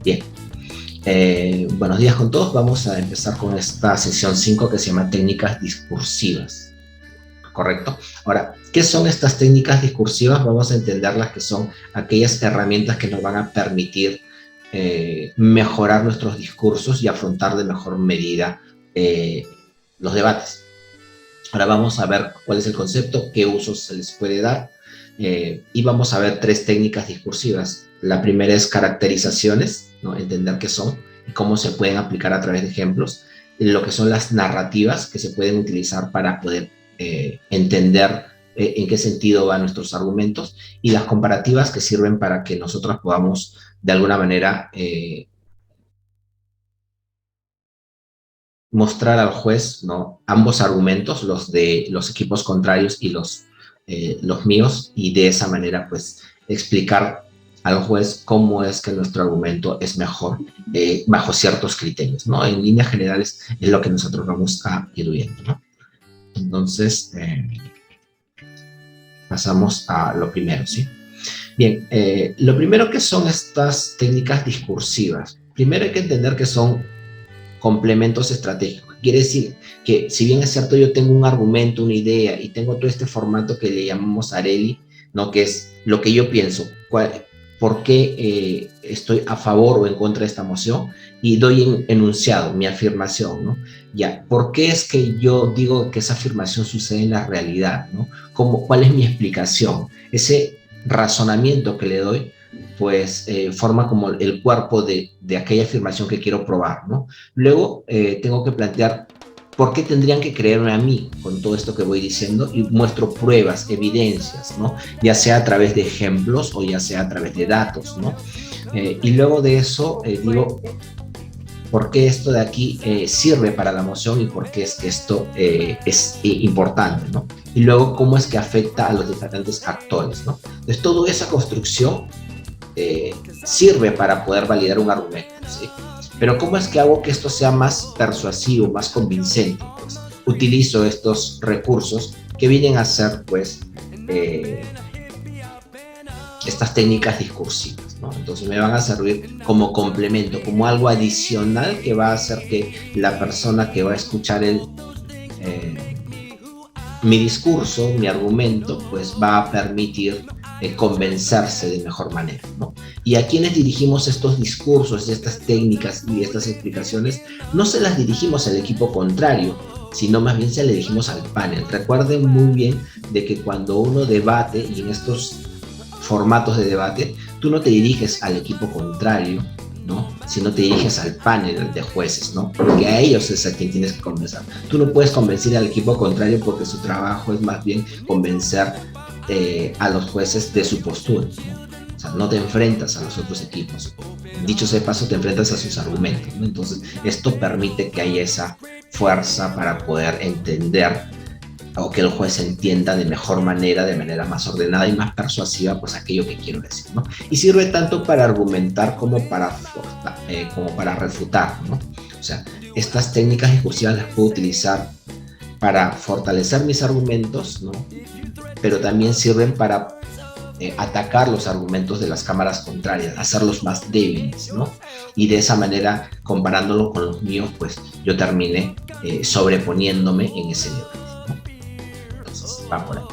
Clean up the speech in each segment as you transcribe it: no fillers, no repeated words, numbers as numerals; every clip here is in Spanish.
Bien, buenos días con todos. Vamos a empezar con esta sesión 5 que se llama técnicas discursivas. ¿Correcto? Ahora, ¿qué son estas técnicas discursivas? Vamos a entenderlas que son aquellas herramientas que nos van a permitir mejorar nuestros discursos y afrontar de mejor medida los debates. Ahora vamos a ver cuál es el concepto, qué usos se les puede dar, y vamos a ver 3 técnicas discursivas. La primera es caracterizaciones, ¿no? Entender qué son y cómo se pueden aplicar a través de ejemplos. Lo que son las narrativas que se pueden utilizar para poder entender en qué sentido van nuestros argumentos, y las comparativas que sirven para que nosotros podamos de alguna manera mostrar al juez, ¿no?, ambos argumentos, los de los equipos contrarios y los míos, y de esa manera pues explicar al juez cómo es que nuestro argumento es mejor bajo ciertos criterios, ¿no? En líneas generales es lo que nosotros vamos a ir viendo, ¿no? Entonces, pasamos a lo primero, ¿sí? Bien, lo primero que son estas técnicas discursivas. Primero hay que entender que son complementos estratégicos. Quiere decir que, si bien es cierto, yo tengo un argumento, una idea, y tengo todo este formato que le llamamos ARELI, ¿no?, que es lo que yo pienso, por qué estoy a favor o en contra de esta moción, y doy en enunciado, mi afirmación, ¿no? Ya, ¿por qué es que yo digo que esa afirmación sucede en la realidad, ¿no? ¿Cuál es mi explicación? Ese razonamiento que le doy, pues forma como el cuerpo de aquella afirmación que quiero probar, ¿no? Luego tengo que plantear por qué tendrían que creerme a mí con todo esto que voy diciendo, y muestro pruebas, evidencias, ¿no? Ya sea a través de ejemplos o ya sea a través de datos, ¿no? Y luego de eso digo por qué esto de aquí sirve para la moción y por qué es que esto es importante, ¿no? Y luego cómo es que afecta a los diferentes actores, ¿no? Entonces, toda esa construcción sirve para poder validar un argumento, ¿sí? Pero ¿cómo es que hago que esto sea más persuasivo, más convincente? Pues utilizo estos recursos que vienen a ser, pues, estas técnicas discursivas, ¿no? Entonces me van a servir como complemento, como algo adicional que va a hacer que la persona que va a escuchar mi discurso, mi argumento, pues va a permitir convencerse de mejor manera, ¿no? Y a quienes dirigimos estos discursos, estas técnicas y estas explicaciones, no se las dirigimos al equipo contrario, sino más bien se le dirigimos al panel. Recuerden muy bien de que cuando uno debate, y en estos formatos de debate, tú no te diriges al equipo contrario, ¿no?, sino te diriges al panel de jueces, ¿no?, porque a ellos es a quien tienes que convencer. Tú no puedes convencer al equipo contrario porque su trabajo es más bien convencer a los jueces de su postura, ¿no? O sea, no te enfrentas a los otros equipos. Dicho sea de paso, te enfrentas a sus argumentos, ¿no? Entonces, esto permite que haya esa fuerza para poder entender, o que el juez entienda de mejor manera, de manera más ordenada y más persuasiva, pues aquello que quiero decir, ¿no? Y sirve tanto para argumentar como para refutar, ¿no? O sea, estas técnicas discursivas las puedo utilizar para fortalecer mis argumentos, ¿no?, pero también sirven para atacar los argumentos de las cámaras contrarias, hacerlos más débiles, ¿no? Y de esa manera, comparándolo con los míos, pues yo termine sobreponiéndome en ese debate, ¿no? Entonces, va por ahí.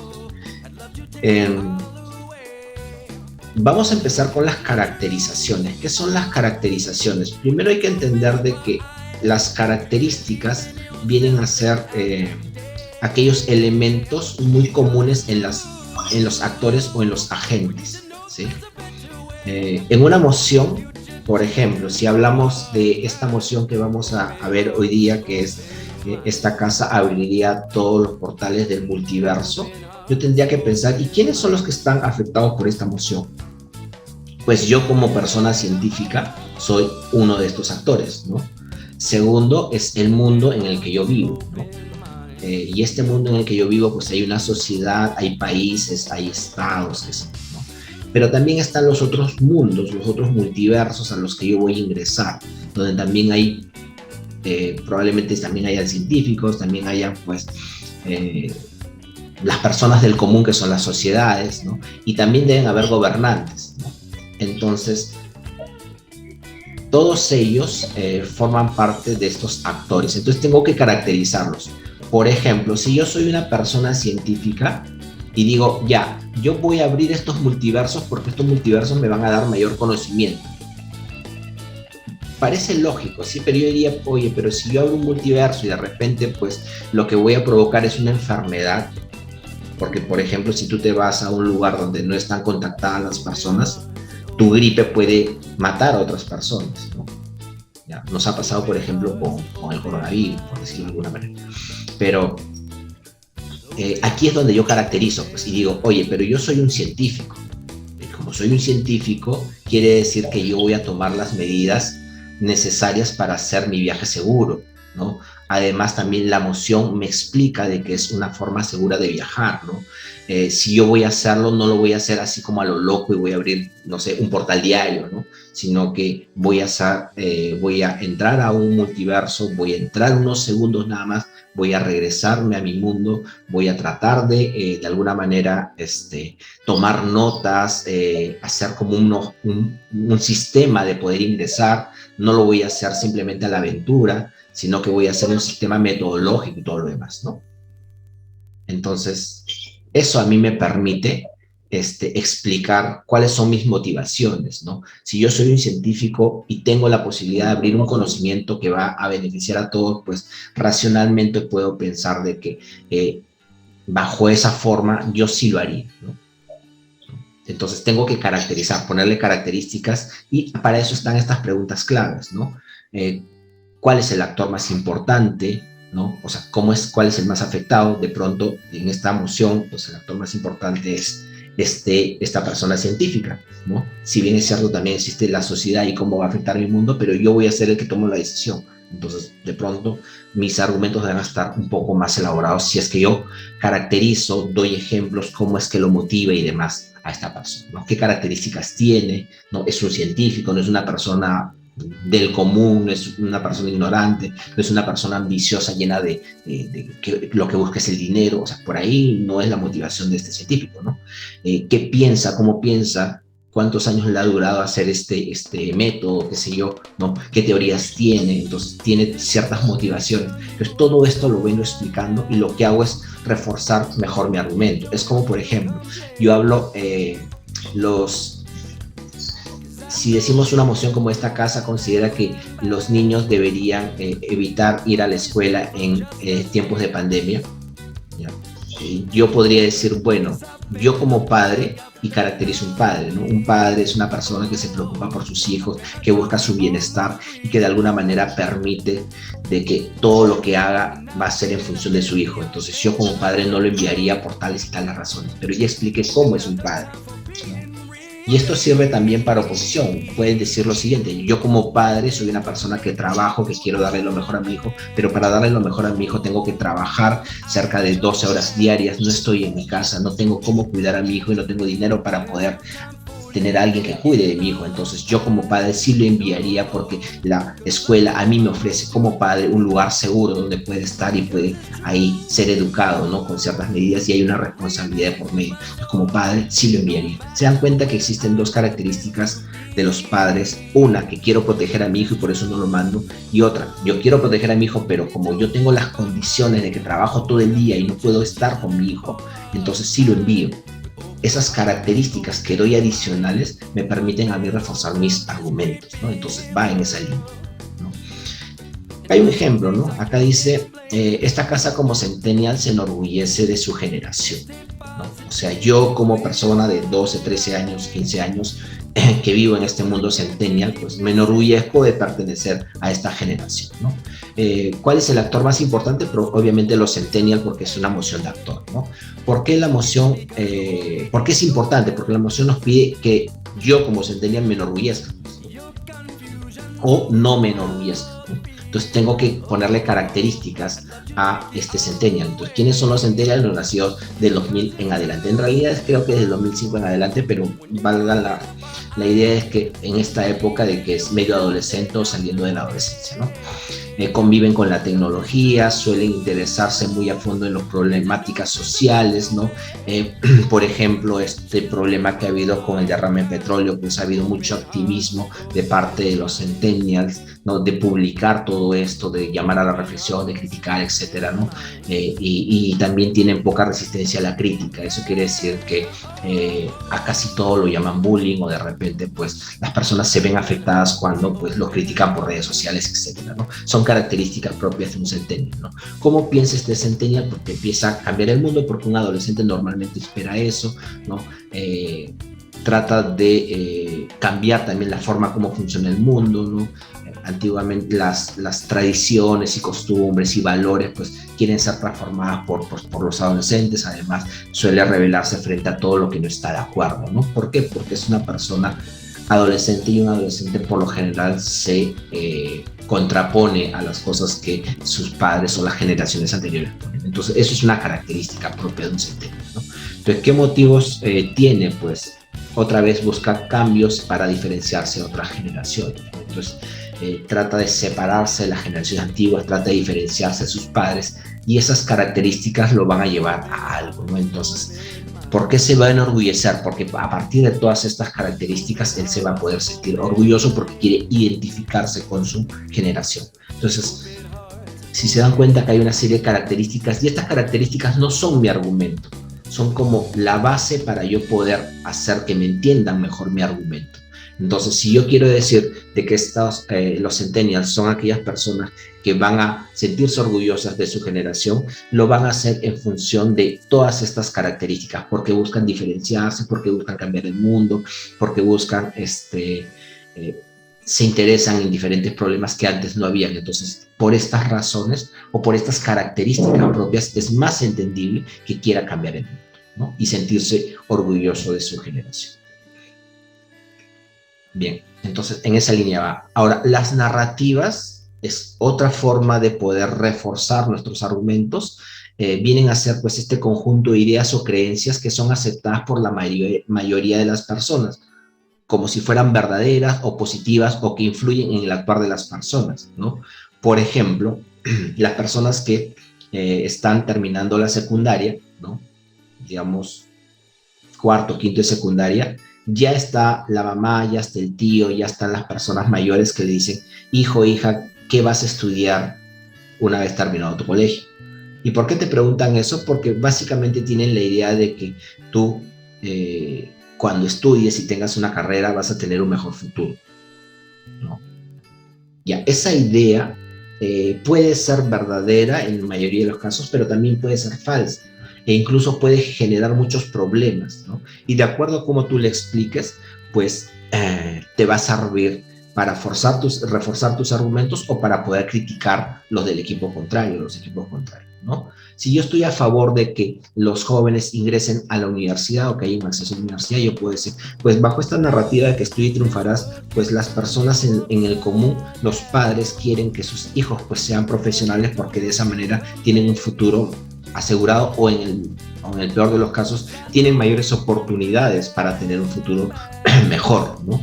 Vamos a empezar con las caracterizaciones. ¿Qué son las caracterizaciones? Primero hay que entender de que las características vienen a ser aquellos elementos muy comunes en los actores o en los agentes, ¿sí? En una moción, por ejemplo, si hablamos de esta moción que vamos a ver hoy día, que es esta casa abriría todos los portales del multiverso, yo tendría que pensar, ¿y quiénes son los que están afectados por esta moción? Pues yo, como persona científica, soy uno de estos actores, ¿no? Segundo, es el mundo en el que yo vivo, ¿no? Y este mundo en el que yo vivo, pues hay una sociedad, hay países, hay estados, qué sé yo, ¿no? Pero también están los otros mundos, los otros multiversos a los que yo voy a ingresar, donde también hay, probablemente también hayan científicos, también hayan, pues, las personas del común, que son las sociedades, ¿no? Y también deben haber gobernantes, ¿no? Entonces, todos ellos forman parte de estos actores. Entonces tengo que caracterizarlos. Por ejemplo, si yo soy una persona científica y digo, ya, yo voy a abrir estos multiversos porque estos multiversos me van a dar mayor conocimiento. Parece lógico, sí, pero yo diría, oye, pero si yo abro un multiverso y de repente, pues, lo que voy a provocar es una enfermedad, porque, por ejemplo, si tú te vas a un lugar donde no están contactadas las personas, tu gripe puede matar a otras personas, ¿no? Ya, nos ha pasado, por ejemplo, con el coronavirus, por decirlo de alguna manera. Pero aquí es donde yo caracterizo, pues, y digo, oye, pero yo soy un científico. Y como soy un científico, quiere decir que yo voy a tomar las medidas necesarias para hacer mi viaje seguro, ¿no? Además, también la moción me explica de que es una forma segura de viajar, ¿no? Si yo voy a hacerlo, no lo voy a hacer así como a lo loco y voy a abrir, no sé, un portal diario, ¿no? Sino que voy a entrar a un multiverso, voy a entrar unos segundos nada más, voy a regresarme a mi mundo, voy a tratar de alguna manera, tomar notas, hacer como un sistema de poder ingresar. No lo voy a hacer simplemente a la aventura, sino que voy a hacer un sistema metodológico y todo lo demás, ¿no? Entonces, eso a mí me permite explicar cuáles son mis motivaciones, ¿no? Si yo soy un científico y tengo la posibilidad de abrir un conocimiento que va a beneficiar a todos, pues racionalmente puedo pensar de que bajo esa forma yo sí lo haría, ¿no? Entonces tengo que caracterizar, ponerle características y para eso están estas preguntas claves, ¿no? ¿Cuál es el actor más importante? ¿No? O sea, ¿cuál es el más afectado? De pronto, en esta moción, pues el actor más importante es esta persona científica, ¿no? Si bien es cierto, también existe la sociedad y cómo va a afectar mi mundo, pero yo voy a ser el que tomo la decisión. Entonces, de pronto, mis argumentos deben estar un poco más elaborados si es que yo caracterizo, doy ejemplos, cómo es que lo motiva y demás a esta persona, ¿no? ¿Qué características tiene? ¿No? ¿Es un científico? ¿No es una persona del común? ¿No es una persona ignorante? ¿No es una persona ambiciosa, llena de que lo que busca es el dinero? O sea, por ahí no es la motivación de este científico, ¿no? ¿Qué piensa? ¿Cómo piensa? ¿Cuántos años le ha durado hacer este método? ¿Qué sé yo? ¿No? ¿Qué teorías tiene? Entonces, tiene ciertas motivaciones. Entonces, todo esto lo vengo explicando y lo que hago es reforzar mejor mi argumento. Es como, por ejemplo, yo hablo si decimos una moción como esta casa considera que los niños deberían evitar ir a la escuela en tiempos de pandemia, ¿ya? Yo podría decir, bueno, yo como padre, y caracterizo un padre, ¿no? Un padre es una persona que se preocupa por sus hijos, que busca su bienestar y que de alguna manera permite de que todo lo que haga va a ser en función de su hijo. Entonces yo como padre no lo enviaría por tales y tales razones, pero ya expliqué cómo es un padre, ¿no? Y esto sirve también para oposición. Pueden decir lo siguiente: yo como padre soy una persona que trabajo, que quiero darle lo mejor a mi hijo, pero para darle lo mejor a mi hijo tengo que trabajar cerca de 12 horas diarias, no estoy en mi casa, no tengo cómo cuidar a mi hijo y no tengo dinero para poder tener a alguien que cuide de mi hijo. Entonces yo como padre sí lo enviaría porque la escuela a mí me ofrece como padre un lugar seguro donde puede estar y puede ahí ser educado, ¿no? Con ciertas medidas y hay una responsabilidad por medio. Entonces, como padre sí lo enviaría. Se dan cuenta que existen dos características de los padres: una, que quiero proteger a mi hijo y por eso no lo mando, y otra, yo quiero proteger a mi hijo, pero como yo tengo las condiciones de que trabajo todo el día y no puedo estar con mi hijo, entonces sí lo envío. Esas características que doy adicionales me permiten a mí reforzar mis argumentos, ¿no? Entonces va en esa línea, ¿no? Hay un ejemplo, ¿no? Acá dice, esta casa como Centennial se enorgullece de su generación, ¿no? O sea, yo como persona de 12, 13 años, 15 años, que vivo en este mundo Centennial, pues me enorgullezco de pertenecer a esta generación, ¿no? ¿Cuál es el actor más importante? Pero obviamente los Centennial, porque es una moción de actor, ¿no? ¿Por qué la moción? ¿Por qué es importante? Porque la moción nos pide que yo como Centennial me enorgullezca, o no me enorgullezca, ¿no? Entonces tengo que ponerle características a este Centennial. Entonces, ¿quiénes son los Centennials? Los nacidos del 2000 en adelante. En realidad creo que desde el 2005 en adelante, pero valga la idea es que en esta época de que es medio adolescente o saliendo de la adolescencia, ¿no? conviven con la tecnología, suelen interesarse muy a fondo en las problemáticas sociales, ¿no? Por ejemplo, este problema que ha habido con el derrame de petróleo, pues ha habido mucho activismo de parte de los centennials, ¿no? De publicar todo esto, de llamar a la reflexión, de criticar, etcétera, ¿no? Y también tienen poca resistencia a la crítica. Eso quiere decir que a casi todo lo llaman bullying, o de repente pues las personas se ven afectadas cuando pues los critican por redes sociales, etcétera, ¿no? Son características propias de un centennial, ¿no? ¿Cómo piensa este centennial? Porque empieza a cambiar el mundo, porque un adolescente normalmente espera eso, ¿no? Trata de cambiar también la forma como funciona el mundo, ¿no? Antiguamente las tradiciones y costumbres y valores pues quieren ser transformadas por los adolescentes. Además suele rebelarse frente a todo lo que no está de acuerdo, ¿no? ¿Por qué? Porque es una persona adolescente, y un adolescente por lo general se contrapone a las cosas que sus padres o las generaciones anteriores ponen. Entonces eso es una característica propia de un centennial, ¿no? Entonces, ¿qué motivos tiene? Pues otra vez buscar cambios para diferenciarse de otras generaciones, ¿no? Entonces trata de separarse de las generaciones antiguas, trata de diferenciarse de sus padres, y esas características lo van a llevar a algo, ¿no? Entonces, ¿por qué se va a enorgullecer? Porque a partir de todas estas características él se va a poder sentir orgulloso, porque quiere identificarse con su generación. Entonces, si se dan cuenta que hay una serie de características, y estas características no son mi argumento, son como la base para yo poder hacer que me entiendan mejor mi argumento. Entonces, si yo quiero decir de que los centennials son aquellas personas que van a sentirse orgullosas de su generación, lo van a hacer en función de todas estas características, porque buscan diferenciarse, porque buscan cambiar el mundo, porque buscan, se interesan en diferentes problemas que antes no habían. Entonces, por estas razones o por estas características propias, es más entendible que quiera cambiar el mundo, ¿no? Y sentirse orgulloso de su generación. Bien, entonces en esa línea va. Ahora, las narrativas es otra forma de poder reforzar nuestros argumentos. Vienen a ser pues este conjunto de ideas o creencias que son aceptadas por la mayoría de las personas, como si fueran verdaderas o positivas, o que influyen en el actuar de las personas, ¿no? Por ejemplo, las personas que están terminando la secundaria, ¿no? Digamos, cuarto, quinto de secundaria, ya está la mamá, ya está el tío, ya están las personas mayores que le dicen: hijo, hija, ¿qué vas a estudiar una vez terminado tu colegio? ¿Y por qué te preguntan eso? Porque básicamente tienen la idea de que tú, cuando estudies y tengas una carrera, vas a tener un mejor futuro, ¿no? Ya, esa idea puede ser verdadera en la mayoría de los casos, pero también puede ser falsa, e incluso puede generar muchos problemas, ¿no? Y de acuerdo a cómo tú le expliques, pues te va a servir para reforzar tus argumentos, o para poder criticar los del equipo contrario, los equipos contrarios, ¿no? Si yo estoy a favor de que los jóvenes ingresen a la universidad, o que haya un acceso a la universidad, yo puedo decir, pues bajo esta narrativa de que estudia y triunfarás, pues las personas en el común, los padres quieren que sus hijos pues sean profesionales, porque de esa manera tienen un futuro asegurado, o en el peor de los casos tienen mayores oportunidades para tener un futuro mejor, ¿no?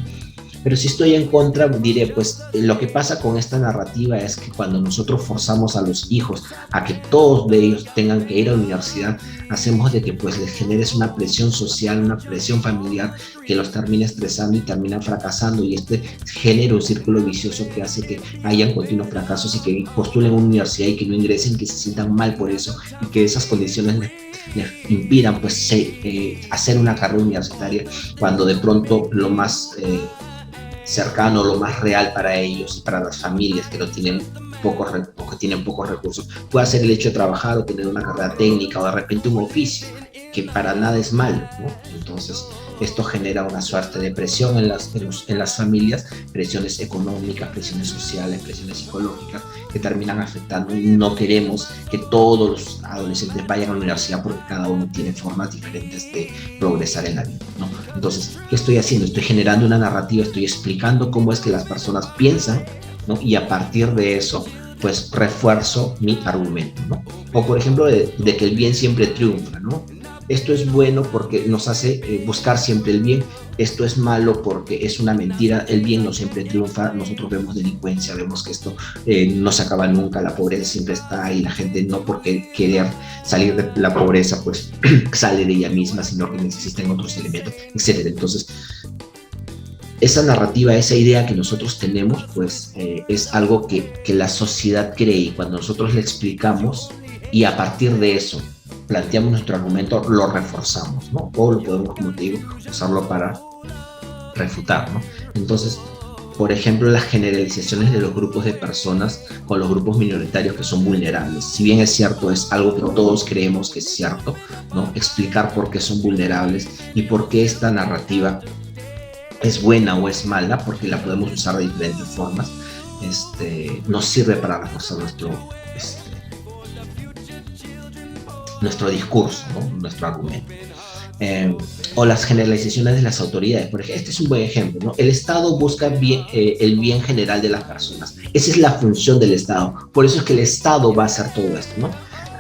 Pero si estoy en contra, diré, pues lo que pasa con esta narrativa es que cuando nosotros forzamos a los hijos a que todos de ellos tengan que ir a la universidad, hacemos de que pues les generes una presión social, una presión familiar, que los termina estresando y terminan fracasando, y genera un círculo vicioso que hace que hayan continuos fracasos, y que postulen a una universidad y que no ingresen, que se sientan mal por eso, y que esas condiciones les impidan pues hacer una carrera universitaria, cuando de pronto lo más cercano, lo más real para ellos y para las familias que no tienen pocos recursos, puede ser el hecho de trabajar o tener una carrera técnica, o de repente un oficio, que para nada es malo, ¿no? Entonces esto genera una suerte de presión en las familias, presiones económicas, presiones sociales, presiones psicológicas, que terminan afectando. Y no queremos que todos los adolescentes vayan a la universidad, porque cada uno tiene formas diferentes de progresar en la vida, ¿no? Entonces, ¿qué estoy haciendo? Estoy generando una narrativa, estoy explicando cómo es que las personas piensan, ¿no? Y a partir de eso, pues refuerzo mi argumento, ¿no? O por ejemplo, de que el bien siempre triunfa, ¿no? esto es bueno porque nos hace buscar siempre el bien, esto es malo porque es una mentira, el bien no siempre triunfa, nosotros vemos delincuencia, vemos que esto no se acaba nunca, la pobreza siempre está ahí, la gente no porque querer salir de la pobreza pues sale de ella misma, sino que necesitan otros elementos, etcétera. Entonces, esa narrativa, esa idea que nosotros tenemos, pues es algo que la sociedad cree, y cuando nosotros le explicamos y a partir de eso planteamos nuestro argumento, lo reforzamos, ¿no? O lo podemos, como te digo, usarlo para refutar, ¿no? Entonces, por ejemplo, las generalizaciones de los grupos de personas con los grupos minoritarios que son vulnerables. Si bien es cierto, es algo que todos creemos que es cierto, ¿no? Explicar por qué son vulnerables y por qué esta narrativa es buena o es mala, porque la podemos usar de diferentes formas, nos sirve para reforzar nuestro discurso, ¿no? Nuestro argumento. O las generalizaciones de las autoridades. Por ejemplo, este es un buen ejemplo, ¿no? El Estado busca el bien general de las personas. Esa es la función del Estado. Por eso es que el Estado va a hacer todo esto, ¿no?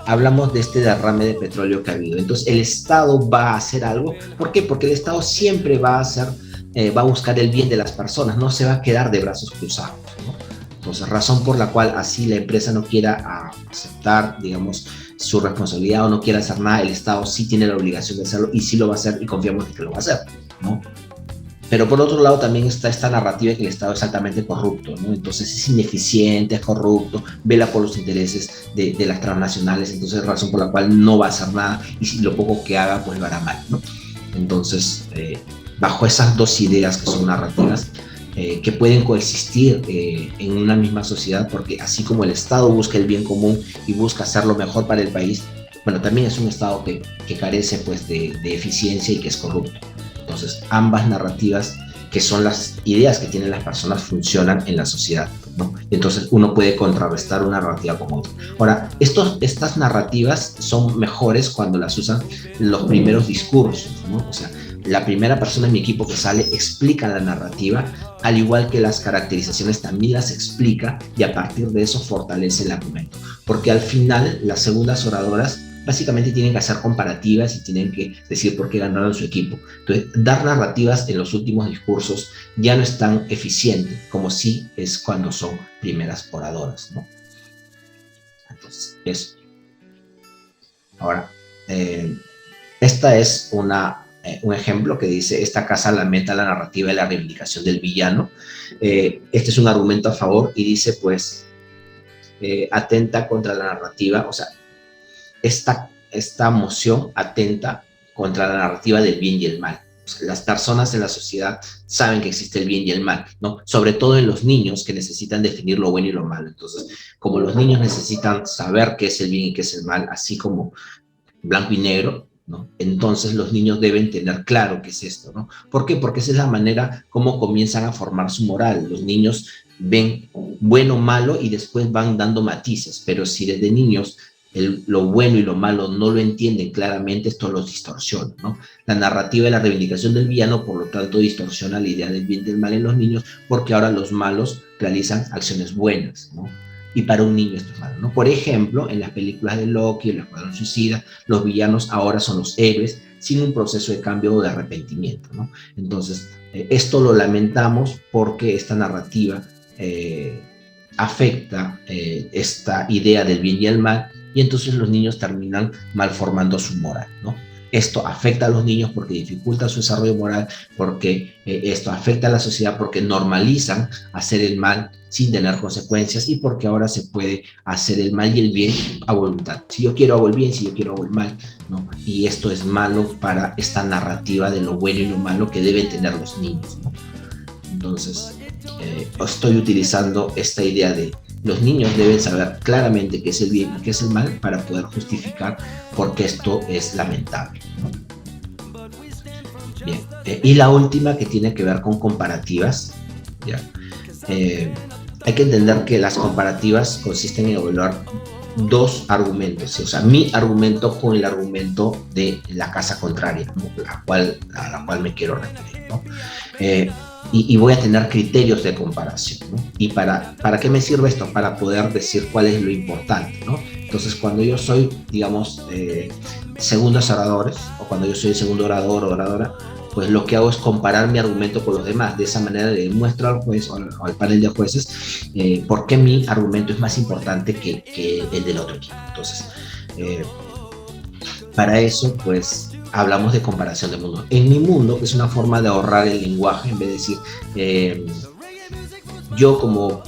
Hablamos de este derrame de petróleo que ha habido. Entonces, el Estado va a hacer algo. ¿Por qué? Porque el Estado siempre va a buscar el bien de las personas, no se va a quedar de brazos cruzados, ¿no? Entonces, razón por la cual así la empresa no quiera aceptar, digamos, su responsabilidad o no quiera hacer nada, el Estado sí tiene la obligación de hacerlo y sí lo va a hacer y confiamos en que lo va a hacer, ¿no? Pero por otro lado también está esta narrativa de que el Estado es altamente corrupto, ¿no? Entonces es ineficiente, es corrupto, vela por los intereses de las transnacionales, entonces es razón por la cual no va a hacer nada y si lo poco que haga pues lo hará mal, ¿no? Entonces, bajo esas dos ideas que son narrativas, que pueden coexistir en una misma sociedad, porque así como el Estado busca el bien común y busca hacer lo mejor para el país, bueno, también es un Estado que carece pues de eficiencia y que es corrupto. Entonces, ambas narrativas, que son las ideas que tienen las personas, funcionan en la sociedad, ¿no? Entonces, uno puede contrarrestar una narrativa con otra. Ahora, estas narrativas son mejores cuando las usan los primeros discursos, ¿no? O sea, la primera persona en mi equipo que sale explica la narrativa, al igual que las caracterizaciones también las explica, y a partir de eso fortalece el argumento. Porque al final, las segundas oradoras básicamente tienen que hacer comparativas y tienen que decir por qué ganaron su equipo. Entonces, dar narrativas en los últimos discursos ya no es tan eficiente como sí es cuando son primeras oradoras, ¿no? Entonces, eso. Ahora, esta es un ejemplo que dice: esta casa lamenta la narrativa de la reivindicación del villano. Este es un argumento a favor y dice, pues, atenta contra la narrativa, o sea, esta moción atenta contra la narrativa del bien y el mal. O sea, las personas en la sociedad saben que existe el bien y el mal, ¿no? Sobre todo en los niños, que necesitan definir lo bueno y lo malo. Entonces, como los niños necesitan saber qué es el bien y qué es el mal, así como blanco y negro, ¿no? Entonces los niños deben tener claro qué es esto, ¿no? ¿Por qué? Porque esa es la manera como comienzan a formar su moral. Los niños ven bueno, malo y después van dando matices, pero si desde niños lo bueno y lo malo no lo entienden claramente, esto los distorsiona, ¿no? La narrativa de la reivindicación del villano, por lo tanto, distorsiona la idea del bien y del mal en los niños, porque ahora los malos realizan acciones buenas, ¿no? Y para un niño esto es malo, ¿no? Por ejemplo, en las películas de Loki, el Escuadrón Suicida, los villanos ahora son los héroes sin un proceso de cambio o de arrepentimiento, ¿no? Entonces, esto lo lamentamos porque esta narrativa afecta esta idea del bien y el mal, y entonces los niños terminan malformando su moral, ¿no? Esto afecta a los niños porque dificulta su desarrollo moral, porque esto afecta a la sociedad porque normalizan hacer el mal sin tener consecuencias, y porque ahora se puede hacer el mal y el bien a voluntad. Si yo quiero hago el bien, si yo quiero hago el mal, ¿no? Y esto es malo para esta narrativa de lo bueno y lo malo que deben tener los niños, ¿no? Entonces, estoy utilizando esta idea de los niños deben saber claramente qué es el bien y qué es el mal para poder justificar por qué esto es lamentable, ¿no? Bien, y la última, que tiene que ver con comparativas, ¿ya? Hay que entender que las comparativas consisten en evaluar dos argumentos, o sea, mi argumento con el argumento de la casa contraria, ¿no? a la cual me quiero referir, ¿no? Y voy a tener criterios de comparación, ¿no? ¿Y para qué me sirve esto? Para poder decir cuál es lo importante, ¿no? Entonces, cuando yo soy, digamos, segundos oradores, o cuando yo soy el segundo orador o oradora, pues lo que hago es comparar mi argumento con los demás. De esa manera le demuestro al juez o al panel de jueces por qué mi argumento es más importante que el del otro equipo. Entonces, eh, para eso, pues, hablamos de comparación de mundo. En mi mundo, que es una forma de ahorrar el lenguaje, en vez de decir, yo como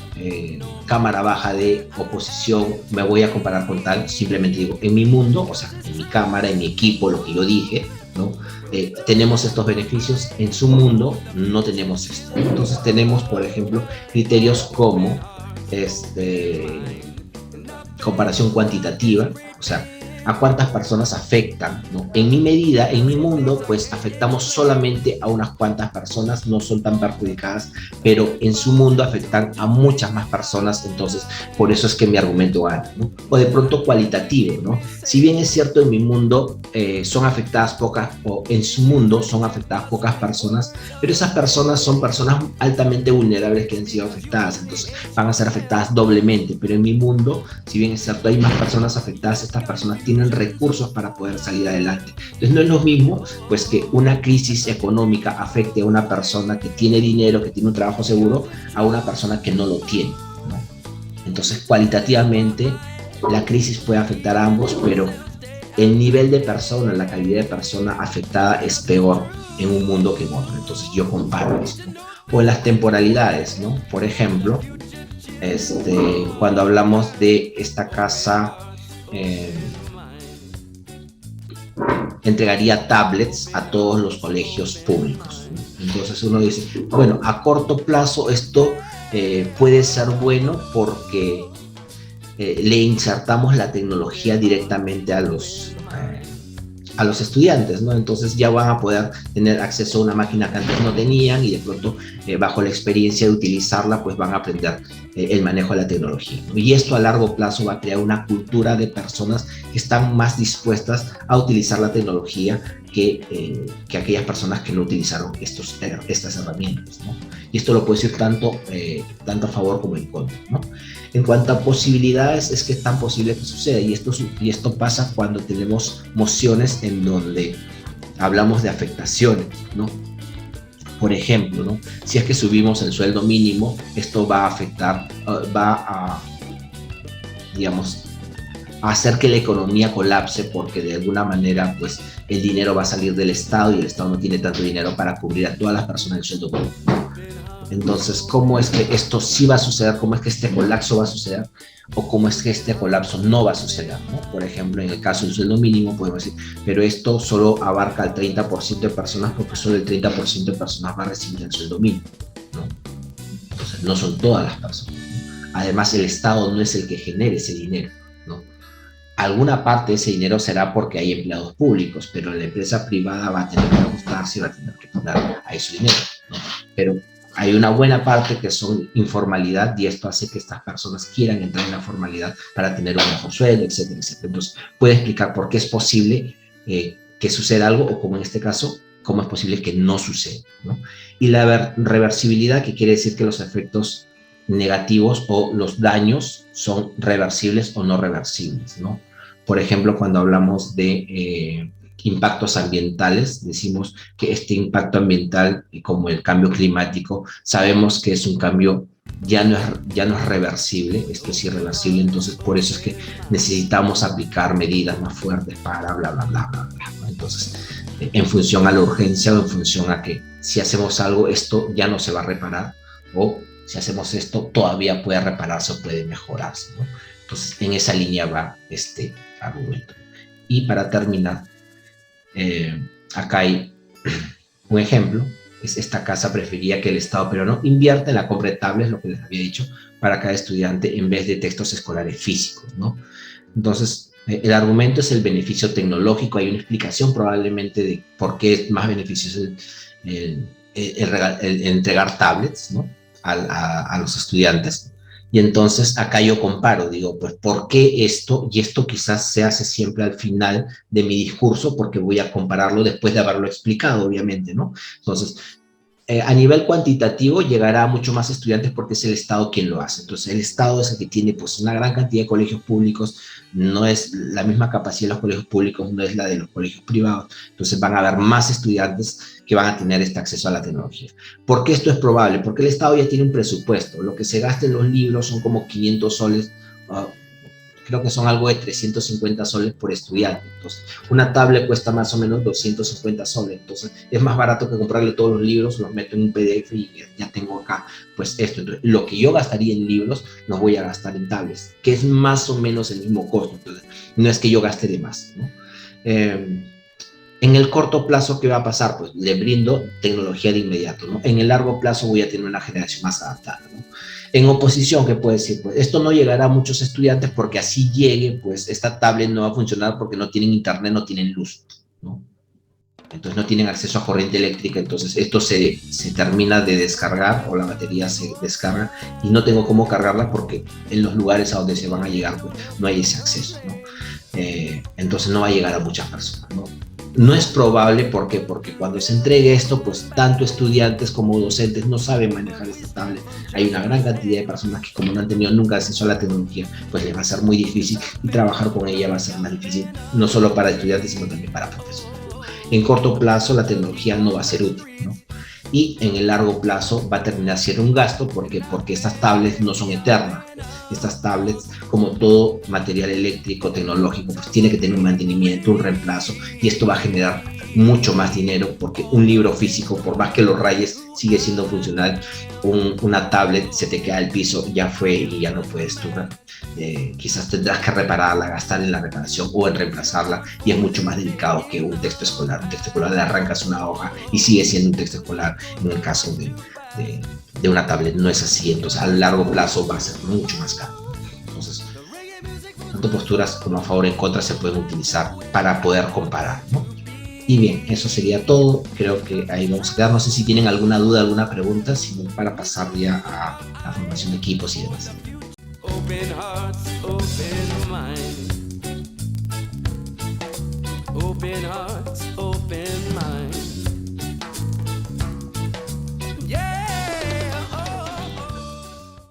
cámara baja de oposición me voy a comparar con tal, simplemente digo, en mi mundo, o sea, en mi cámara, en mi equipo, lo que yo dije, ¿no? Tenemos estos beneficios, en su mundo no tenemos esto. Entonces tenemos, por ejemplo, criterios como comparación cuantitativa, o sea, a cuántas personas afectan, ¿no? En mi medida, en mi mundo, pues afectamos solamente a unas cuantas personas, no son tan perjudicadas, pero en su mundo afectan a muchas más personas, entonces por eso es que mi argumento gana, ¿no? O de pronto cualitativo, ¿no? Si bien es cierto, en mi mundo son afectadas pocas, o en su mundo son afectadas pocas personas, pero esas personas son personas altamente vulnerables que han sido afectadas, entonces van a ser afectadas doblemente, pero en mi mundo, si bien es cierto, hay más personas afectadas, estas personas tienen recursos para poder salir adelante. Entonces no es lo mismo pues que una crisis económica afecte a una persona que tiene dinero, que tiene un trabajo seguro, a una persona que no lo tiene, ¿no? Entonces cualitativamente la crisis puede afectar a ambos, pero el nivel de persona, la calidad de persona afectada es peor en un mundo que en otro. Entonces yo comparo esto. O en las temporalidades, ¿no? Por ejemplo, cuando hablamos de esta casa, entregaría tablets a todos los colegios públicos. Entonces uno dice, bueno, a corto plazo esto puede ser bueno porque le insertamos la tecnología directamente a los estudiantes, ¿no? Entonces ya van a poder tener acceso a una máquina que antes no tenían y de pronto, bajo la experiencia de utilizarla, pues van a aprender el manejo de la tecnología, ¿no? Y esto a largo plazo va a crear una cultura de personas que están más dispuestas a utilizar la tecnología que aquellas personas que no utilizaron estas herramientas, ¿no? Y esto lo puedo decir tanto a favor como en contra, ¿no? En cuanto a posibilidades, es que es tan posible que suceda, y esto pasa cuando tenemos mociones en donde hablamos de afectaciones, ¿no? Por ejemplo, ¿no? Si es que subimos el sueldo mínimo, esto va a afectar, digamos, a hacer que la economía colapse, porque de alguna manera, pues, el dinero va a salir del Estado y el Estado no tiene tanto dinero para cubrir a todas las personas del sueldo mínimo. Entonces, ¿cómo es que esto sí va a suceder? ¿Cómo es que este colapso va a suceder? ¿O cómo es que este colapso no va a suceder, ¿no? Por ejemplo, en el caso del sueldo mínimo, podemos decir, pero esto solo abarca al 30% de personas, porque solo el 30% de personas va a recibir el sueldo mínimo, ¿no? Entonces, no son todas las personas, ¿no? Además, el Estado no es el que genere ese dinero, ¿no? Alguna parte de ese dinero será porque hay empleados públicos, pero la empresa privada va a tener que ajustarse y va a tener que poner ahí su dinero, ¿no? Pero hay una buena parte que son informalidad, y esto hace que estas personas quieran entrar en la formalidad para tener un mejor sueldo, etcétera, etcétera. Entonces, puede explicar por qué es posible que suceda algo, o como en este caso, cómo es posible que no suceda, ¿no? Y la reversibilidad, que quiere decir que los efectos negativos o los daños son reversibles o no reversibles, ¿no? Por ejemplo, cuando hablamos de impactos ambientales, decimos que este impacto ambiental, como el cambio climático, sabemos que es un cambio, ya no es reversible, esto es irreversible, entonces por eso es que necesitamos aplicar medidas más fuertes para bla, bla, bla, bla, bla, ¿no? Entonces, en función a la urgencia, o en función a que si hacemos algo, esto ya no se va a reparar, o si hacemos esto, todavía puede repararse o puede mejorarse, ¿no? Entonces, en esa línea va este argumento. Y para terminar, acá hay un ejemplo, es esta casa prefería que el Estado peruano invierta en la compra de tablets, lo que les había dicho, para cada estudiante en vez de textos escolares físicos, ¿no? Entonces, el argumento es el beneficio tecnológico. Hay una explicación probablemente de por qué es más beneficioso el entregar tablets, ¿no? A los estudiantes. Y entonces acá yo comparo, digo, pues, ¿por qué esto? Y esto quizás se hace siempre al final de mi discurso, porque voy a compararlo después de haberlo explicado, obviamente, ¿no? Entonces, A nivel cuantitativo llegará a mucho más estudiantes porque es el Estado quien lo hace. Entonces el Estado es el que tiene pues una gran cantidad de colegios públicos, no es la misma capacidad de los colegios públicos, no es la de los colegios privados. Entonces van a haber más estudiantes que van a tener este acceso a la tecnología. ¿Por qué esto es probable? Porque el Estado ya tiene un presupuesto. Lo que se gasta en los libros son como 500 soles, creo que son algo de 350 soles por estudiante. Entonces, una tablet cuesta más o menos 250 soles. Entonces, es más barato que comprarle todos los libros, los meto en un PDF y ya tengo acá, pues esto. Entonces, lo que yo gastaría en libros, lo voy a gastar en tablets, que es más o menos el mismo costo. Entonces, no es que yo gaste de más, ¿no? En el corto plazo, ¿qué va a pasar? Pues le brindo tecnología de inmediato, ¿no? En el largo plazo voy a tener una generación más adaptada, ¿no? En oposición, ¿qué puede decir? Pues esto no llegará a muchos estudiantes porque así llegue, pues esta tablet no va a funcionar porque no tienen internet, no tienen luz, ¿no? Entonces no tienen acceso a corriente eléctrica, entonces esto se termina de descargar o la batería se descarga y no tengo cómo cargarla porque en los lugares a donde se van a llegar pues, no hay ese acceso, ¿no? Entonces no va a llegar a muchas personas, ¿no? No es probable, ¿por qué? Porque cuando se entregue esto, pues tanto estudiantes como docentes no saben manejar esta tablet. Hay una gran cantidad de personas que como no han tenido nunca acceso a la tecnología, pues les va a ser muy difícil y trabajar con ella va a ser más difícil, no solo para estudiantes, sino también para profesores. En corto plazo la tecnología no va a ser útil, ¿no? Y en el largo plazo va a terminar siendo un gasto porque estas tablets no son eternas. Estas tablets, como todo material eléctrico, tecnológico, pues tiene que tener un mantenimiento, un reemplazo, y esto va a generar mucho más dinero porque un libro físico, por más que lo rayes, sigue siendo funcional. Una tablet se te queda al piso, ya fue y ya no puedes tú. Quizás tendrás que repararla, gastar en la reparación o en reemplazarla, y es mucho más delicado que un texto escolar. Un texto escolar le arrancas una hoja y sigue siendo un texto escolar. En el caso de una tablet no es así, entonces a largo plazo va a ser mucho más caro. Entonces, tanto posturas como a favor y en contra se pueden utilizar para poder comparar, ¿no? Y bien, eso sería todo. Creo que ahí vamos a quedar. No sé si tienen alguna duda, alguna pregunta, sino para pasar ya a la formación de equipos y demás. Open hearts, open mind. Open hearts, open mind.